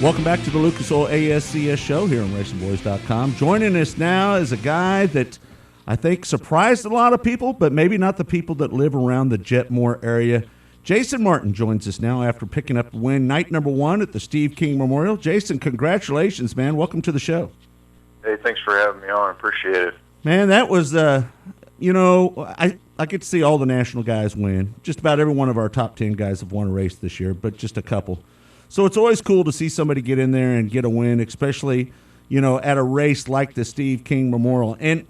Welcome back to the Lucas Oil ASCS Show here on Racinboys.com. Joining us now is a guy that I think surprised a lot of people, but maybe not the people that live around the Jetmore area. Jason Martin joins us now after picking up the win, night number 1 at the Steve King Memorial. Jason, congratulations, man. Welcome to the show. Hey, thanks for having me on. I appreciate it. Man, that was, I get to see all the national guys win. Just about every one of our top 10 guys have won a race this year, but just a couple. So it's always cool to see somebody get in there and get a win, especially, at a race like the Steve King Memorial. And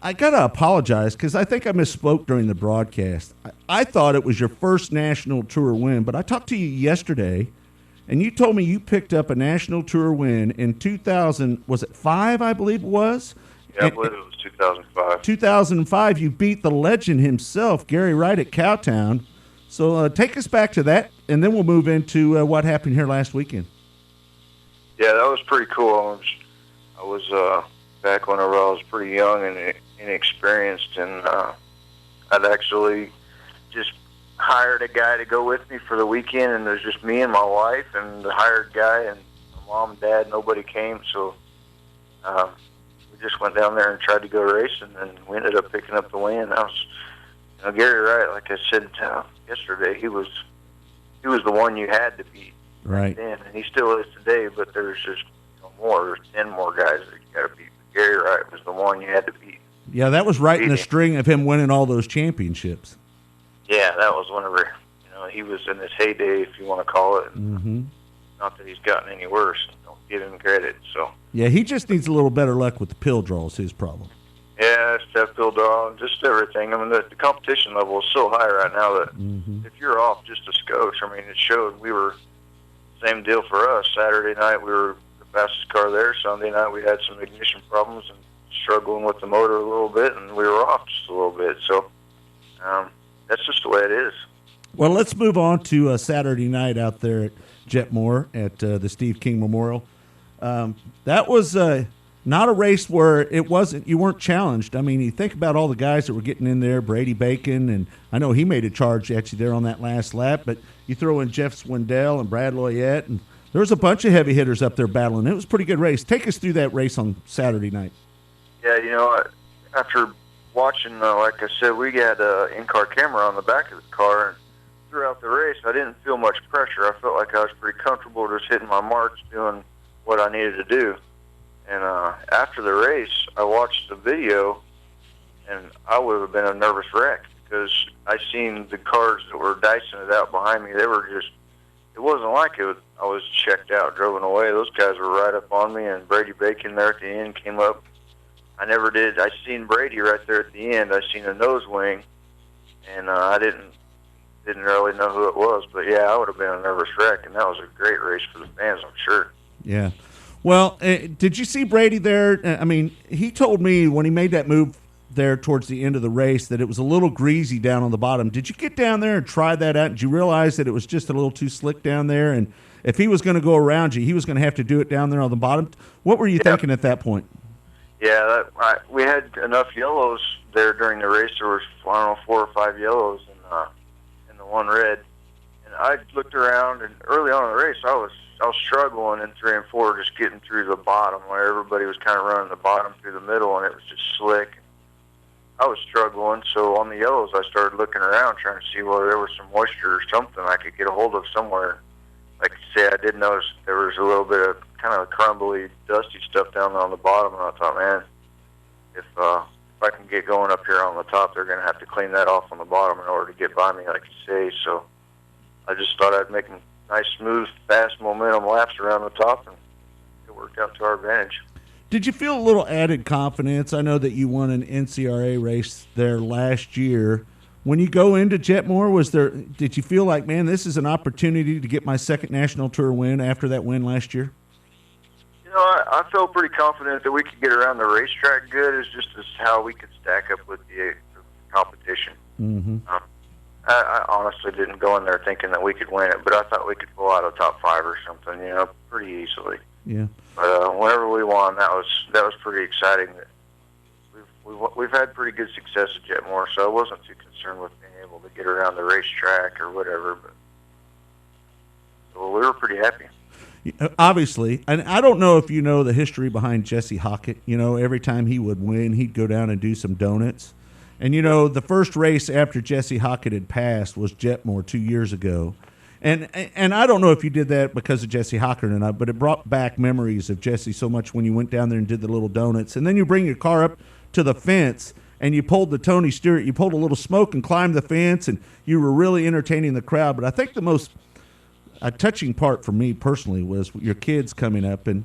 I got to apologize because I think I misspoke during the broadcast. I thought it was your first national tour win, but I talked to you yesterday, and you told me you picked up a national tour win in 2005, I believe it was? Yeah, I believe it was 2005. 2005, you beat the legend himself, Gary Wright at Cowtown. So take us back to that, and then we'll move into what happened here last weekend. Yeah, that was pretty cool. I was back whenever I was pretty young and inexperienced, and I'd actually just hired a guy to go with me for the weekend, and it was just me and my wife and the hired guy, and my mom and dad, nobody came, so we just went down there and tried to go racing, and we ended up picking up the win. That was, Gary Wright, like I said yesterday, he was the one you had to beat right then, and he still is today, but there's just there's 10 more guys that you got to beat. But Gary Wright was the one you had to beat. Yeah, that was right in the string of him winning all those championships. Yeah, that was whenever, he was in his heyday, if you want to call it. Mm-hmm. Not that he's gotten any worse. Don't give him credit. So. Yeah, he just needs a little better luck with the pill draw is his problem. Yeah, step pill draw, just everything. I mean, the competition level is so high right now that if you're off just a skosh, it showed we were same deal for us. Saturday night we were the fastest car there. Sunday night we had some ignition problems and struggling with the motor a little bit, and we were off just a little bit. So that's just the way it is. Well, let's move on to Saturday night out there at Jetmore at the Steve King Memorial. That was not a race where you weren't challenged. I mean, you think about all the guys that were getting in there, Brady Bacon, and I know he made a charge actually there on that last lap, but you throw in Jeff Swindell and Brad Loyette, and there was a bunch of heavy hitters up there battling. It was a pretty good race. Take us through that race on Saturday night. Yeah, after watching, like I said, we had an in-car camera on the back of the car, and throughout the race, I didn't feel much pressure. I felt like I was pretty comfortable just hitting my marks, doing what I needed to do. And after the race, I watched the video, and I would have been a nervous wreck because I seen the cars that were dicing it out behind me. They were just, it wasn't like I was checked out, driven away. Those guys were right up on me, and Brady Bacon there at the end came up. I never did. I seen Brady right there at the end. I seen a nose wing, and I didn't really know who it was. But, yeah, I would have been a nervous wreck, and that was a great race for the fans, I'm sure. Yeah. Well, did you see Brady there? I mean, he told me when he made that move there towards the end of the race that it was a little greasy down on the bottom. Did you get down there and try that out? Did you realize that it was just a little too slick down there? And if he was going to go around you, he was going to have to do it down there on the bottom. What were you thinking at that point? Yeah, we had enough yellows there during the race. There was, 4 or 5 yellows and the one red. And I looked around, and early on in the race, I was struggling in 3 and 4, just getting through the bottom where everybody was kind of running the bottom through the middle, and it was just slick. I was struggling, so on the yellows, I started looking around trying to see whether there was some moisture or something I could get a hold of somewhere. Like I say, I did notice there was a little bit of kind of crumbly, dusty stuff down on the bottom, and I thought, man, if I can get going up here on the top, they're going to have to clean that off on the bottom in order to get by me, like you say. So I just thought I'd make nice, smooth, fast momentum laps around the top, and it worked out to our advantage. Did you feel a little added confidence? I know that you won an NCRA race there last year. When you go into Jetmore, did you feel like, man, this is an opportunity to get my second national tour win after that win last year? I felt pretty confident that we could get around the racetrack good. It's just as how we could stack up with the competition. Mm-hmm. I honestly didn't go in there thinking that we could win it, but I thought we could pull out a top 5 or something, pretty easily. Yeah. But whenever we won, that was pretty exciting. We've had pretty good success at Jetmore, so I wasn't too concerned with being able to get around the racetrack or whatever. But so we were pretty happy. Obviously, and I don't know if you know the history behind Jesse Hockett. Every time he would win, he'd go down and do some donuts. And, the first race after Jesse Hockett had passed was Jetmore 2 years ago. And I don't know if you did that because of Jesse Hockett or not, but it brought back memories of Jesse so much when you went down there and did the little donuts. And then you bring your car up to the fence, and you pulled the Tony Stewart. You pulled a little smoke and climbed the fence, and you were really entertaining the crowd. But I think the most touching part for me personally was your kids coming up. And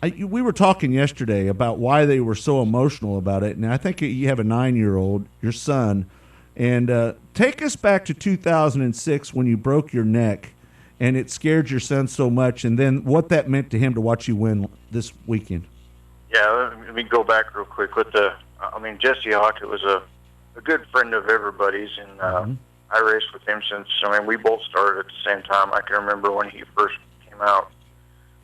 we were talking yesterday about why they were so emotional about it. And I think you have a 9-year-old, your son. And take us back to 2006 when you broke your neck and it scared your son so much, and then what that meant to him to watch you win this weekend. Yeah, let me go back real quick with Jesse Hockett was a good friend of everybody's, and I raced with him since, we both started at the same time. I can remember when he first came out,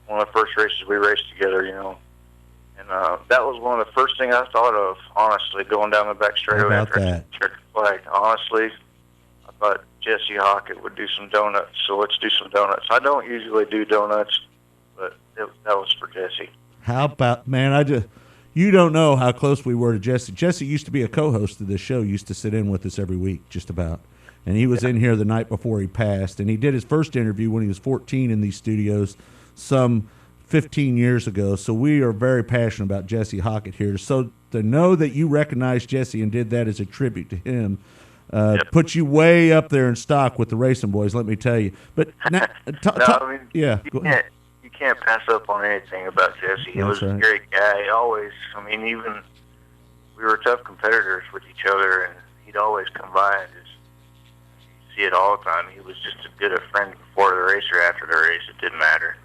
one of the first races we raced together, And that was one of the first things I thought of, honestly, going down the back straightaway after I checked the flag. Honestly, I thought Jesse Hockett would do some donuts, so let's do some donuts. I don't usually do donuts, but that was for Jesse. How about, man, you don't know how close we were to Jesse. Jesse used to be a co-host of this show, used to sit in with us every week, just about. And he was in here the night before he passed, and he did his first interview when he was 14 in these studios, some 15 years ago. So we are very passionate about Jesse Hockett here. So to know that you recognized Jesse and did that as a tribute to him puts you way up there in stock with the Racinboys, let me tell you. But now, you can't pass up on anything about Jesse. He was a great guy. Always, even we were tough competitors with each other, and he'd always come by and just see it all the time. He was just as good a friend before the race or after the race. It didn't matter.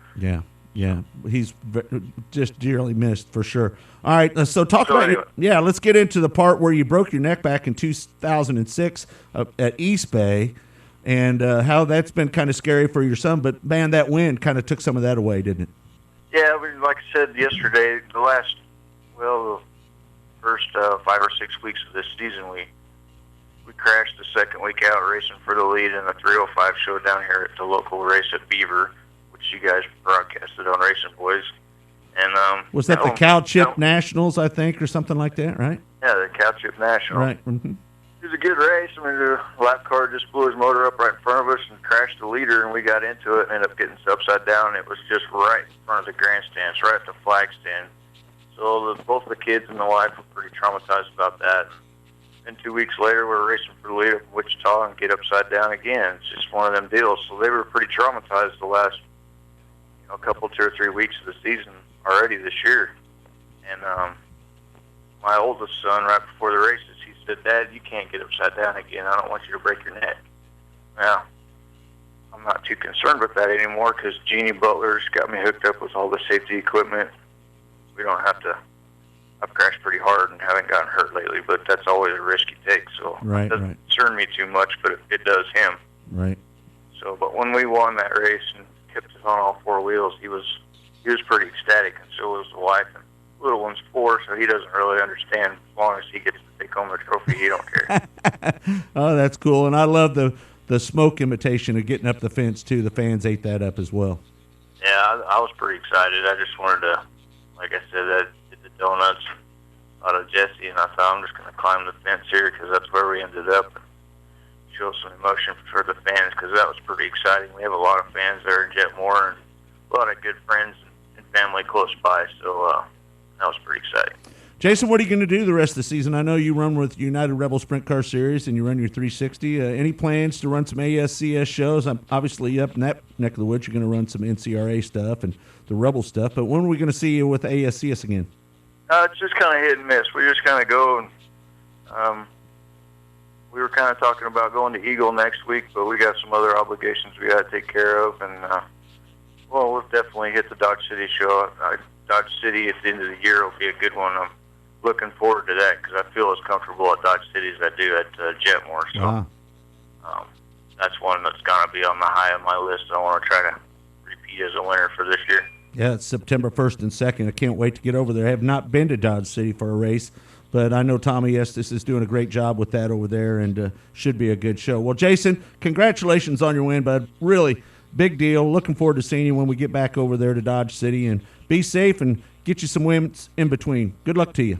Yeah, he's just dearly missed for sure. All right, so let's get into the part where you broke your neck back in 2006 at East Bay, and how that's been kind of scary for your son. But man, that win kind of took some of that away, didn't it? Yeah, like I said yesterday, the first 5 or 6 weeks of this season, we crashed the second week out racing for the lead in the 305 show down here at the local race at Beaver, which you guys broadcasted on Racinboys. And was that the Cow Chip Nationals, I think, or something like that, right? Yeah, the Cow Chip National. Right. Mm-hmm. It was a good race. The lap car just blew his motor up right in front of us and crashed the leader, and we got into it and ended up getting upside down. It was just right in front of the grandstands, right at the flag stand. So both the kids and the wife were pretty traumatized about that. And 2 weeks later, we were racing for the lead up in Wichita and get upside down again. It's just one of them deals. So they were pretty traumatized the last couple, 2 or 3 weeks of the season already this year. And my oldest son, right before the races, he said, "Dad, you can't get upside down again. I don't want you to break your neck." Now, I'm not too concerned with that anymore because Jeannie Butler's got me hooked up with all the safety equipment. We don't have to. I've crashed pretty hard and haven't gotten hurt lately, but that's always a risk you take. So it doesn't concern me too much, but it does him. Right. So, but when we won that race and kept it on all four wheels, he was pretty ecstatic, and so was the wife. And little one's 4, so he doesn't really understand. As long as he gets to take home the trophy, he don't care. Oh, that's cool, and I love the smoke imitation of getting up the fence too. The fans ate that up as well. Yeah, I was pretty excited. I just wanted to, like I said, I did the donuts out of Jesse, and I thought I'm just going to climb the fence here because that's where we ended up. And show some emotion for the fans because that was pretty exciting. We have a lot of fans there in Jetmore and a lot of good friends and family close by, so that was pretty exciting. Jason, what are you going to do the rest of the season? I know you run with United Rebel Sprint Car Series and you run your 360. Any plans to run some ASCS shows? I'm obviously up in that neck of the woods. You're going to run some NCRA stuff and the Rebel stuff, but when are we going to see you with ASCS again? It's just kind of hit and miss. We just kind of go and we were kind of talking about going to Eagle next week, but we got some other obligations we got to take care of, and we'll definitely hit the Dodge City show. Dodge City at the end of the year will be a good one. I'm looking forward to that because I feel as comfortable at Dodge City as I do at Jetmore. So that's one that's going to be on the high of my list. I want to try to repeat as a winner for this year. Yeah, it's September 1st and 2nd. I can't wait to get over there. I have not been to Dodge City for a race, but I know Tommy Estes is doing a great job with that over there and should be a good show. Well, Jason, congratulations on your win, bud. Really big deal. Looking forward to seeing you when we get back over there to Dodge City, and be safe and get you some wins in between. Good luck to you.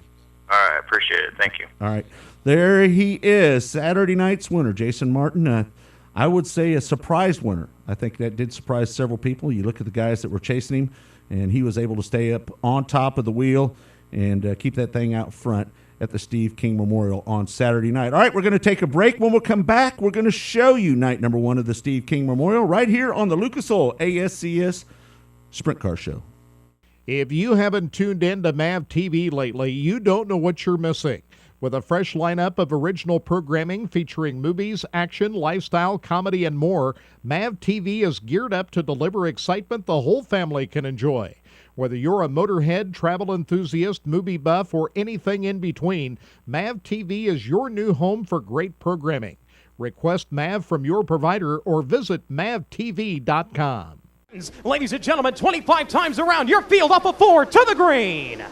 All right, appreciate it. Thank you. All right. There he is, Saturday night's winner, Jason Martin. I would say a surprise winner. I think that did surprise several people. You look at the guys that were chasing him, and he was able to stay up on top of the wheel and keep that thing out front at the Steve King Memorial on Saturday night. All right, we're going to take a break. When we come back, we're going to show you night number 1 of the Steve King Memorial right here on the Oil ASCS Sprint Car Show. If you haven't tuned in to MAV TV lately, you don't know what you're missing. With a fresh lineup of original programming featuring movies, action, lifestyle, comedy, and more, MAV TV is geared up to deliver excitement the whole family can enjoy. Whether you're a motorhead, travel enthusiast, movie buff, or anything in between, MAV TV is your new home for great programming. Request MAV from your provider or visit mavtv.com. Ladies and gentlemen, 25 times around your field, up a 4 to the green.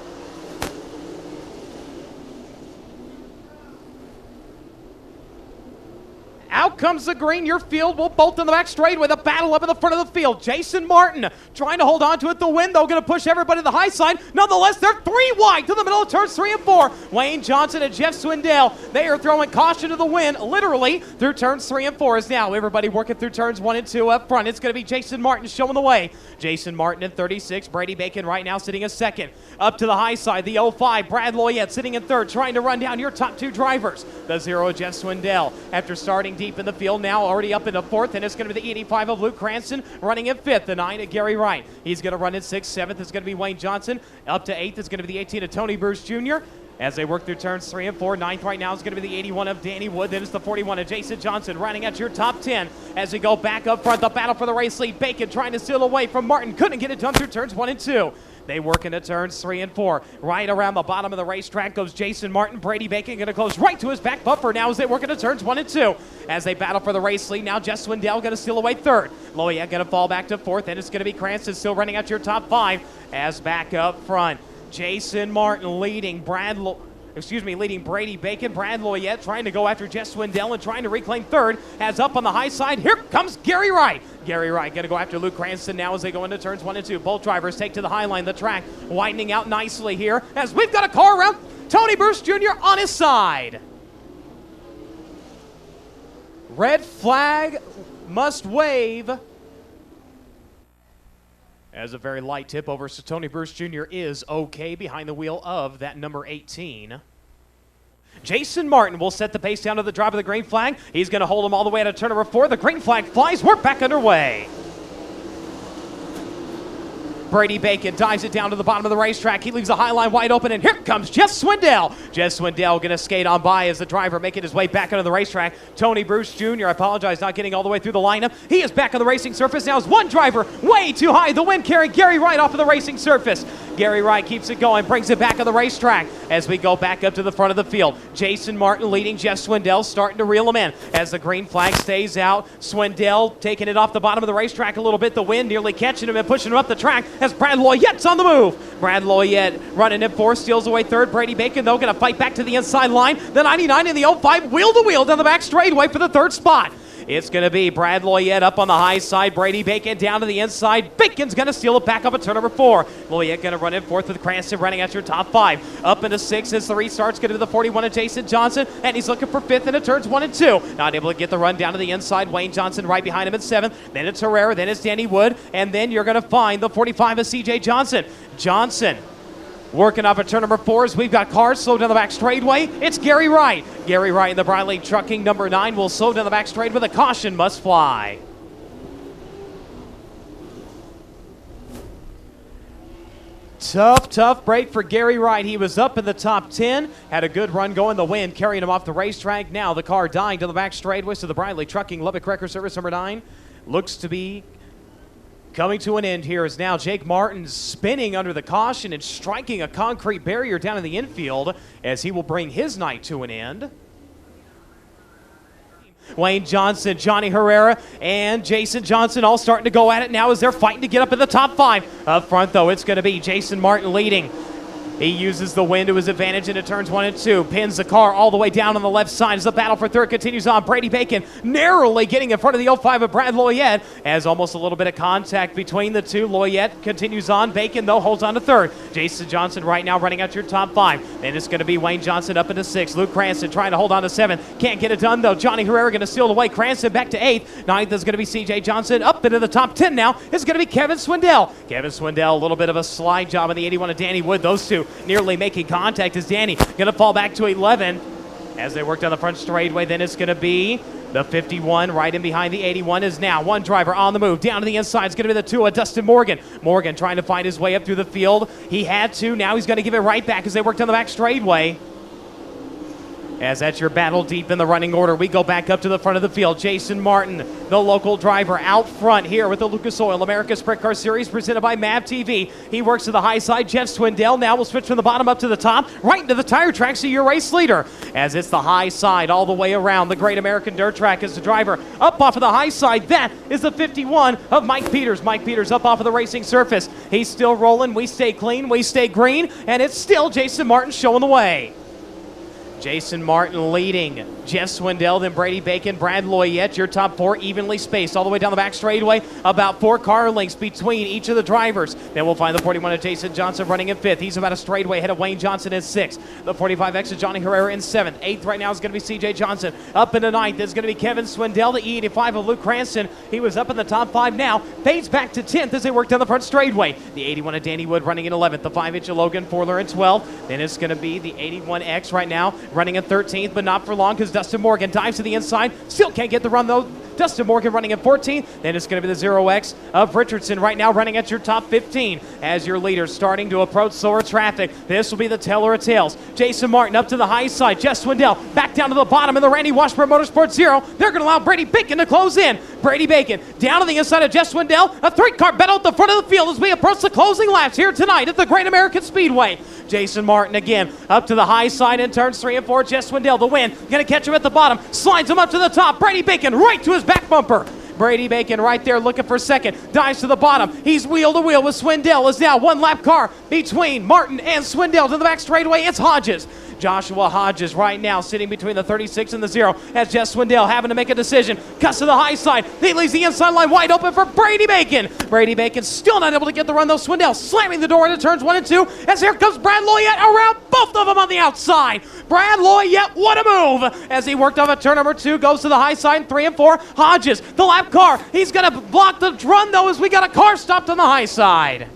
Out comes the green. Your field will bolt in the back straight with a battle up in the front of the field. Jason Martin trying to hold on to it. The wind, though, going to push everybody to the high side. Nonetheless, they're 3 wide to the middle of turns 3 and 4. Wayne Johnson and Jeff Swindell, they are throwing caution to the wind, literally, through turns 3 and 4. As now everybody working through turns 1 and 2 up front. It's going to be Jason Martin showing the way. Jason Martin in 36. Brady Bacon right now sitting in second. Up to the high side, the 05. Brad Loyette sitting in third, trying to run down your top 2 drivers. The 0, Jeff Swindell, after starting deep in the field, now already up into 4th, and it's going to be the 85 of Luke Cranston running in 5th. The 9 of Gary Wright. He's going to run in 6th. 7th is going to be Wayne Johnson. Up to 8th is going to be the 18 of Tony Bruce Jr. as they work through turns 3 and 4. 9th right now is going to be the 81 of Danny Wood. Then it's the 41 of Jason Johnson running at your top 10 as we go back up front. The battle for the race lead. Bacon trying to steal away from Martin. Couldn't get it done through turns 1 and 2. They work into turns 3 and 4. Right around the bottom of the racetrack goes Jason Martin. Brady Bacon going to close right to his back bumper now as they work into turns 1 and 2. As they battle for the race lead, now Jeff Swindell going to steal away 3rd. Loya going to fall back to 4th, and it's going to be Cranston still running out your top 5 as back up front. Jason Martin leading leading Brady Bacon. Brad Loyette trying to go after Jeff Swindell and trying to reclaim 3rd. As up on the high side, here comes Gary Wright. Gary Wright going to go after Luke Cranston now as they go into turns 1 and 2. Both drivers take to the high line. The track widening out nicely here as we've got a car around Tony Bruce Jr. on his side. Red flag must wave. As a very light tip over, so Tony Bruce Jr. is okay behind the wheel of that number 18. Jason Martin will set the pace down to the drop of the green flag. He's going to hold him all the way to turn number 4. The green flag flies. We're back underway. Brady Bacon dives it down to the bottom of the racetrack. He leaves the high line wide open, and here comes Jeff Swindell. Jeff Swindell going to skate on by as the driver making his way back onto the racetrack. Tony Bruce Jr., I apologize, not getting all the way through the lineup. He is back on the racing surface now as one driver way too high. The wind carrying Gary Wright off of the racing surface. Gary Wright keeps it going, brings it back on the racetrack as we go back up to the front of the field. Jason Martin leading Jeff Swindell, starting to reel him in as the green flag stays out. Swindell taking it off the bottom of the racetrack a little bit. The wind nearly catching him and pushing him up the track as Brad Loyette's on the move. Brad Loyette running in 4th, steals away 3rd. Brady Bacon, though, going to fight back to the inside line. The 99 and the 05 wheel to wheel down the back straightaway for the 3rd spot. It's going to be Brad Loyette up on the high side. Brady Bacon down to the inside. Bacon's going to steal it back up at turn number 4. Loyette going to run in 4th with Cranston running at your top 5. Up into 6 as the restart's going to be the 41 of Jason Johnson, and he's looking for 5th into turns 1 and 2. Not able to get the run down to the inside. Wayne Johnson right behind him in 7th. Then it's Herrera, then it's Danny Wood, and then you're going to find the 45 of CJ Johnson. Johnson working off at turn number 4 as we've got cars slow down the back straightaway. It's Gary Wright. Gary Wright in the Briley Trucking number 9 will slow down the back straight with a caution must fly. Tough break for Gary Wright. He was up in the top 10, had a good run going. The wind carrying him off the racetrack. Now the car dying to the back straightaway. So the Briley Trucking Lubbock Record Service number 9 looks to be coming to an end here as now Jake Martin spinning under the caution and striking a concrete barrier down in the infield as he will bring his night to an end. Wayne Johnson, Johnny Herrera, and Jason Johnson all starting to go at it now as they're fighting to get up in the top 5. Up front, though, it's going to be Jason Martin leading. He uses the wind to his advantage into turns 1 and 2. Pins the car all the way down on the left side as the battle for third continues on. Brady Bacon narrowly getting in front of the 05 of Brad Loyette as almost a little bit of contact between the two. Loyette continues on. Bacon, though, holds on to third. Jason Johnson right now running out your top 5. Then it's going to be Wayne Johnson up into 6. Luke Cranston trying to hold on to 7. Can't get it done, though. Johnny Herrera going to steal it away. Cranston back to 8th. 9th is going to be C.J. Johnson. Up into the top 10 now is going to be Kevin Swindell. Kevin Swindell, a little bit of a slide job on the 81 of Danny Wood. Those two nearly making contact as Danny going to fall back to 11 as they work down the front straightaway. Then it's going to be the 51 right in behind the 81 is now one driver on the move. Down to the inside is going to be the 2 of Dustin Morgan. Morgan trying to find his way up through the field. He had to. Now he's going to give it right back as they work down the back straightaway. As that's your battle deep in the running order, we go back up to the front of the field. Jason Martin, the local driver, out front here with the Lucas Oil America's Sprint Car Series presented by MAV TV. He works to the high side. Jeff Swindell now will switch from the bottom up to the top, right into the tire tracks of your race leader. As it's the high side all the way around the Great American Dirt Track as the driver up off of the high side. That is the 51 of Mike Peters. Mike Peters up off of the racing surface. He's still rolling. We stay clean. We stay green. And it's still Jason Martin showing the way. Jason Martin leading. Jeff Swindell, then Brady Bacon, Brad Loyette, your top 4 evenly spaced all the way down the back straightaway. About 4 car lengths between each of the drivers. Then we'll find the 41 of Jason Johnson running in 5th. He's about a straightaway ahead of Wayne Johnson in 6th. The 45X of Johnny Herrera in 7th. 8th right now is going to be C.J. Johnson. Up in the 9th is going to be Kevin Swindell. The E85 of Luke Cranston. He was up in the top 5 now. Fades back to 10th as they work down the front straightaway. The 81 of Danny Wood running in 11th. The 5-inch of Logan Forler in 12th. Then it's going to be the 81X right now running in 13th, but not for long because Dustin Morgan dives to the inside. Still can't get the run, though. Dustin Morgan running at 14th. Then it's going to be the 0X of Richardson right now running at your top 15 as your leader starting to approach slower traffic. This will be the teller of tails. Jason Martin up to the high side. Jeff Swindell back down to the bottom in the Randy Washburn Motorsports 0. They're going to allow Brady Bacon to close in. Brady Bacon down to the inside of Jeff Swindell. A 3-car battle at the front of the field as we approach the closing laps here tonight at the Great American Speedway. Jason Martin again up to the high side in turns 3 and 4. Jeff Swindell, the win. Going to catch him at the bottom. Slides him up to the top. Brady Bacon right to his back bumper. Brady Bacon right there looking for second. Dives to the bottom. He's wheel to wheel with Swindell. Is now one lap car between Martin and Swindell to the back straightaway. It's Hodges. Joshua Hodges right now sitting between the 36 and the 0 as Jeff Swindell having to make a decision. Cuts to the high side. He leaves the inside line wide open for Brady Bacon. Brady Bacon still not able to get the run though. Swindell slamming the door into turns 1 and 2 as here comes Brad Loyette around both of them on the outside. Brad Loyette, what a move as he worked off at turn number 2, goes to the high side in 3 and 4. Hodges, the lap car. He's going to block the run though as we got a car stopped on the high side.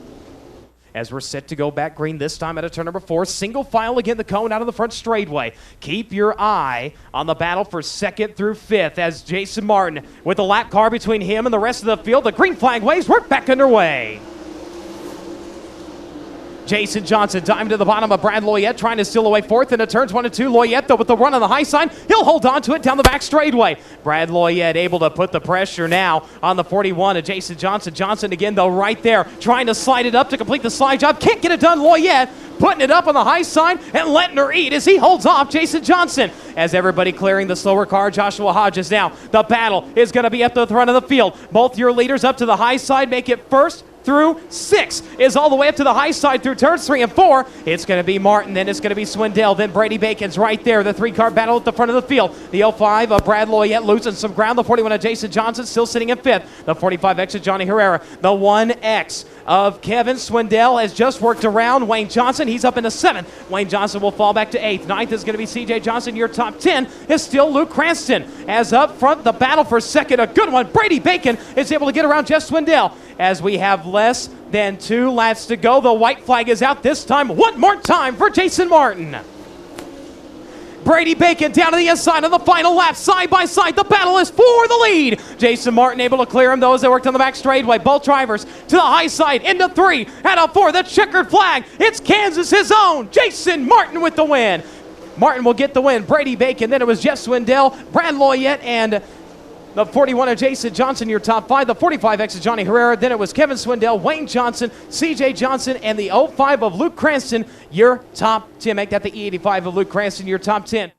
As we're set to go back green this time at a turn number 4. Single file again, the cone out of the front straightaway. Keep your eye on the battle for 2nd through 5th as Jason Martin with the lap car between him and the rest of the field. The green flag waves. We're back underway. Jason Johnson diving to the bottom of Brad Loyette, trying to steal away 4th into turns 1 and 2. Loyette, though, with the run on the high side, he'll hold on to it down the back straightaway. Brad Loyette able to put the pressure now on the 41 of Jason Johnson. Johnson again, though, right there, trying to slide it up to complete the slide job. Can't get it done. Loyette putting it up on the high side and letting her eat as he holds off Jason Johnson. As everybody clearing the slower car, Joshua Hodges now. The battle is going to be up to the front of the field. Both your leaders up to the high side make it 1st through 6 is all the way up to the high side through turns 3 and 4. It's going to be Martin, then it's going to be Swindell, then Brady Bacon's right there. The 3-car battle at the front of the field. The 05 of Brad Loyette losing some ground. The 41 of Jason Johnson still sitting in 5th. The 45X of Johnny Herrera. The 1X of Kevin Swindell has just worked around Wayne Johnson. He's up into 7th. Wayne Johnson will fall back to 8th. 9th is going to be C.J. Johnson. Your top 10 is still Luke Cranston. As up front, the battle for 2nd, a good one. Brady Bacon is able to get around Jeff Swindell. As we have less than 2 laps to go, the white flag is out this time. One more time for Jason Martin. Brady Bacon down to the inside on the final lap, side by side. The battle is for the lead. Jason Martin able to clear him. Those that worked on the back straightaway. Both drivers to the high side, into 3, out of 4. The checkered flag. It's Kansas, his own. Jason Martin with the win. Martin will get the win. Brady Bacon. Then it was Jeff Swindell, Brad Loyette, and the 41 of Jason Johnson, your top 5. The 45X of Johnny Herrera. Then it was Kevin Swindell, Wayne Johnson, C.J. Johnson, and the 05 of Luke Cranston, your top 10. Make that the E85 of Luke Cranston, your top 10.